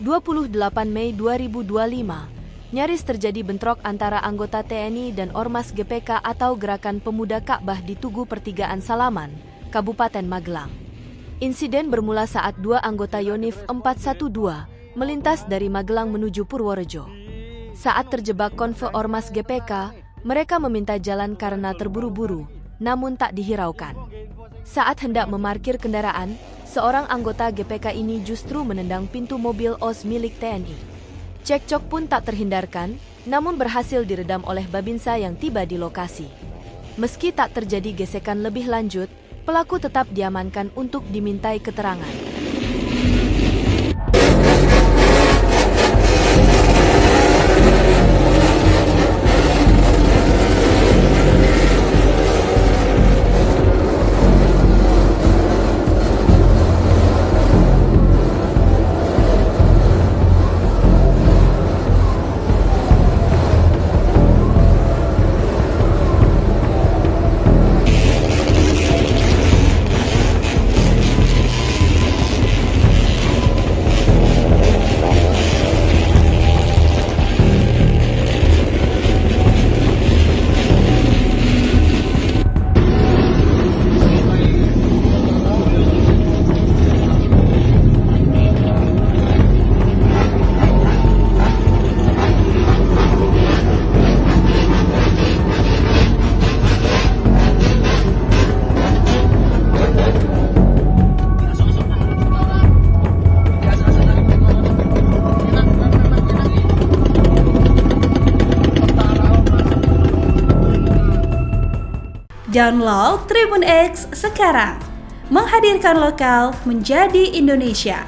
28 Mei 2025, nyaris terjadi bentrok antara anggota TNI dan Ormas GPK atau Gerakan Pemuda Ka'bah di Tugu Pertigaan Salaman, Kabupaten Magelang. Insiden bermula saat dua anggota Yonif 412 melintas dari Magelang menuju Purworejo. Saat terjebak konvoy Ormas GPK, mereka meminta jalan karena terburu-buru, namun tak dihiraukan. Saat hendak memarkir kendaraan, seorang anggota GPK ini justru menendang pintu mobil OS milik TNI. Cekcok pun tak terhindarkan, namun berhasil diredam oleh Babinsa yang tiba di lokasi. Meski tak terjadi gesekan lebih lanjut, pelaku tetap diamankan untuk dimintai keterangan. Download Tribun X sekarang, menghadirkan lokal menjadi Indonesia.